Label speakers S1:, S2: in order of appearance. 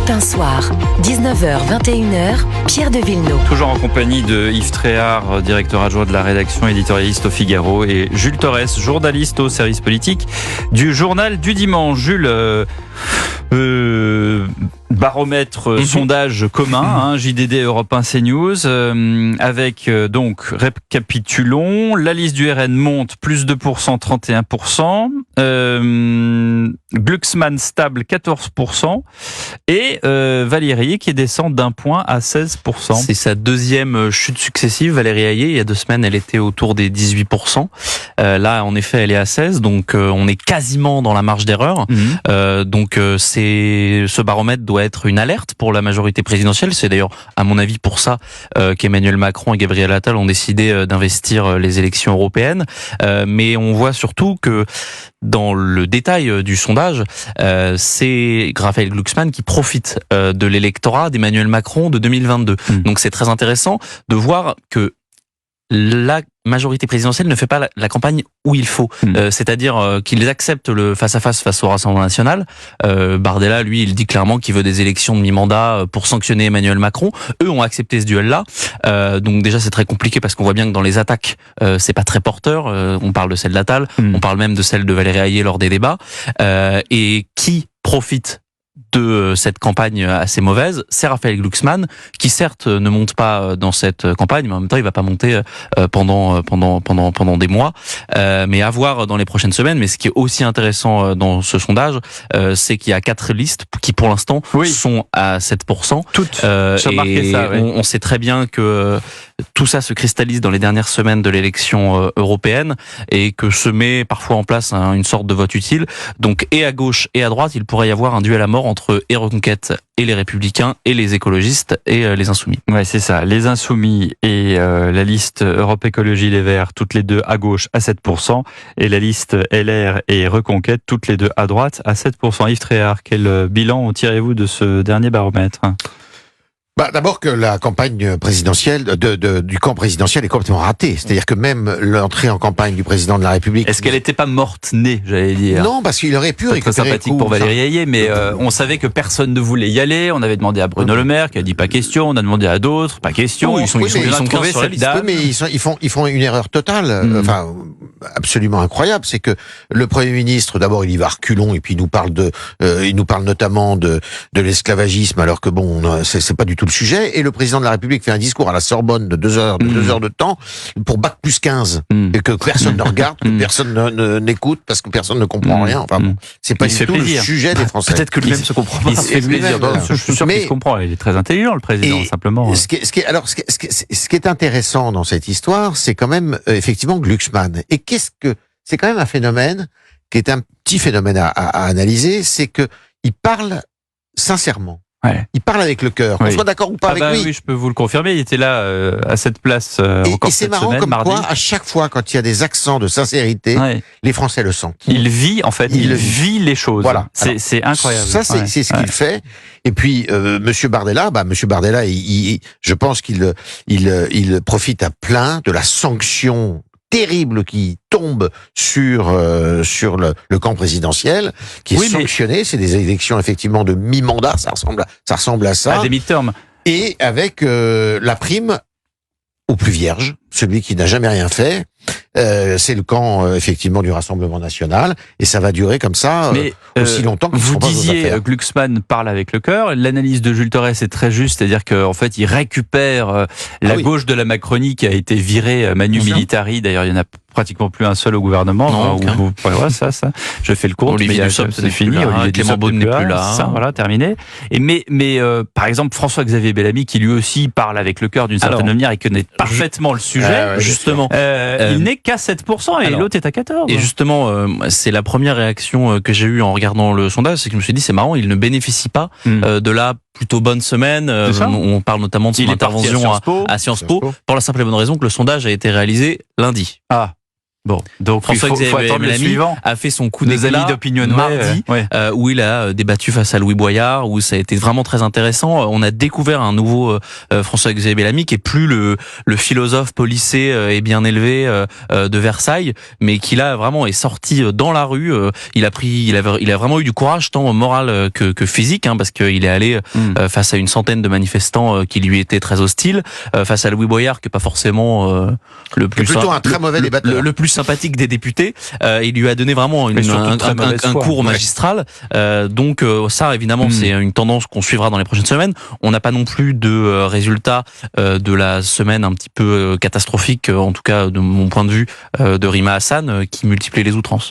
S1: Un soir, 19h-21h, Pierre de Villeneuve.
S2: Toujours en compagnie de Yves Tréhard, directeur adjoint de la rédaction, éditorialiste au Figaro, et Jules Torres, journaliste au service politique du Journal du Dimanche. Jules, baromètre, sondage commun, JDD Europe 1 CNews, avec donc, récapitulons, la liste du RN monte, plus 2%, 31%, Glucksmann stable, 14%, et Valérie qui descend d'un point à 16%.
S3: C'est sa deuxième chute successive, Valérie Hayé. Il y a 2 semaines, elle était autour des 18%. Là, en effet, elle est à 16%, donc on est quasiment dans la marge d'erreur. Ce baromètre doit être une alerte pour la majorité présidentielle. C'est d'ailleurs, à mon avis, pour ça qu'Emmanuel Macron et Gabriel Attal ont décidé d'investir les élections européennes. Mais on voit surtout que dans le détail du sondage, c'est Raphaël Glucksmann qui profite de l'électorat d'Emmanuel Macron de 2022. Donc c'est très intéressant de voir que la majorité présidentielle ne fait pas la campagne où il faut. C'est-à-dire qu'ils acceptent le face-à-face face au Rassemblement national. Bardella, lui, il dit clairement qu'il veut des élections de mi-mandat pour sanctionner Emmanuel Macron. Eux ont accepté ce duel-là. Donc déjà, c'est très compliqué parce qu'on voit bien que dans les attaques, c'est pas très porteur. On parle de celle d'Attal, on parle même de celle de Valérie Hayé lors des débats. Et qui profite de cette campagne assez mauvaise, c'est Raphaël Glucksmann, qui certes ne monte pas dans cette campagne, mais en même temps il va pas monter pendant des mois, mais à voir dans les prochaines semaines. Mais ce qui est aussi intéressant dans ce sondage, c'est qu'il y a 4 listes qui pour l'instant sont à 7%.
S2: Toutes.
S3: On sait très bien que tout ça se cristallise dans les dernières semaines de l'élection européenne et que se met parfois en place une sorte de vote utile. Donc et à gauche et à droite, il pourrait y avoir un duel à mort entre Reconquête et les Républicains et les écologistes et les Insoumis.
S2: Ouais, c'est ça. Les Insoumis et la liste Europe Écologie Les Verts, toutes les deux à gauche à 7%, et la liste LR et Reconquête, toutes les deux à droite à 7%. Yves Tréhard, quel bilan tirez-vous de ce dernier baromètre ?
S4: D'abord que la campagne présidentielle du camp présidentiel est complètement ratée. C'est-à-dire que même l'entrée en campagne du président de la République...
S2: Est-ce qu'elle n'était pas morte-née, j'allais dire ?
S4: Non, parce qu'il aurait pu récupérer
S2: très sympathique pour Valérie Hayé, mais on savait que personne ne voulait y aller. On avait demandé à Bruno Le Maire, qui a dit pas question. On a demandé à d'autres, pas question.
S3: Ils sont 15 sur la liste.
S4: Oui, mais ils font une erreur totale, absolument incroyable. C'est que le Premier ministre, d'abord, il y va reculons, et puis il nous parle notamment de l'esclavagisme, alors que c'est pas du tout le sujet, et le président de la République fait un discours à la Sorbonne de 2 heures de temps pour bac plus 15, et que personne ne regarde, que personne n'écoute, parce que personne ne comprend rien. C'est pas du tout le sujet des Français.
S2: Peut-être que lui-même se comprend pas. Il se fait plaisir. Je suis sûr qu'il se comprend. Il est très intelligent, le président, simplement.
S4: Ce qui est intéressant dans cette histoire, c'est quand même effectivement Glucksmann. Et c'est quand même un phénomène qui est un petit phénomène à analyser, c'est que il parle sincèrement.
S2: Ouais.
S4: Il parle avec le cœur. Qu'on soit d'accord ou pas avec lui.
S2: Oui, je peux vous le confirmer. Il était là à cette place encore cette semaine, marrant
S4: comme
S2: mardi.
S4: quoi, à chaque fois, quand il y a des accents de sincérité, les Français le sentent.
S2: Il vit, en fait, il vit les choses.
S4: Voilà.
S2: C'est incroyable.
S4: Ça, c'est ce qu'il fait. Et puis, Monsieur Bardella, je pense qu'il profite à plein de la sanction terrible qui tombe sur le camp présidentiel, qui est sanctionné. C'est des élections effectivement de mi-mandat, ça ressemble à ça.
S2: À des midterms.
S4: Et avec la prime au plus vierge, celui qui n'a jamais rien fait. C'est le camp effectivement du Rassemblement national, et ça va durer comme ça aussi longtemps.
S2: Vous disiez Glucksmann parle avec le cœur. L'analyse de Jules Torres est très juste, c'est-à-dire qu'en fait il récupère la gauche de la Macronie qui a été virée Manu Militari. D'ailleurs, il y en a pratiquement plus un seul au gouvernement.
S3: Non,
S2: ça. Je fais le compte.
S3: Olivier Dussopt,
S2: c'est fini.
S3: Clément Beaune n'est plus là.
S2: Ça, voilà, terminé. Et mais par exemple François-Xavier Bellamy, qui lui aussi parle avec le cœur d'une certaine manière et connaît parfaitement le sujet,
S3: justement.
S2: Il n'est qu'à 7% et l'autre est à 14%.
S3: Et justement, c'est la première réaction que j'ai eue en regardant le sondage, c'est que je me suis dit c'est marrant, il ne bénéficie pas de la plutôt bonne semaine. On parle notamment de son intervention à Sciences Po, pour la simple et bonne raison que le sondage a été réalisé lundi.
S2: Bon, donc il faut attendre le suivant.
S3: A fait son coup
S2: Nos
S3: d'éclat
S2: amis d'Opinion
S3: mardi,
S2: ouais.
S3: Où il a débattu face à Louis Boyard, où ça a été vraiment très intéressant. On a découvert un nouveau François-Xavier Bellamy qui est plus le philosophe policé et bien élevé de Versailles, mais qui là vraiment est sorti dans la rue. Il a vraiment eu du courage tant moral que physique, hein, parce qu'il est allé face à une centaine de manifestants qui lui étaient très hostiles, face à Louis Boyard qui est pas forcément le plus
S4: plutôt un très mauvais débatteur,
S3: le plus sympathique des députés. Il lui a donné vraiment un cours magistral. Donc ça, évidemment, c'est une tendance qu'on suivra dans les prochaines semaines. On n'a pas non plus de résultats de la semaine un petit peu catastrophique, en tout cas de mon point de vue, de Rima Hassan, qui multipliait les outrances.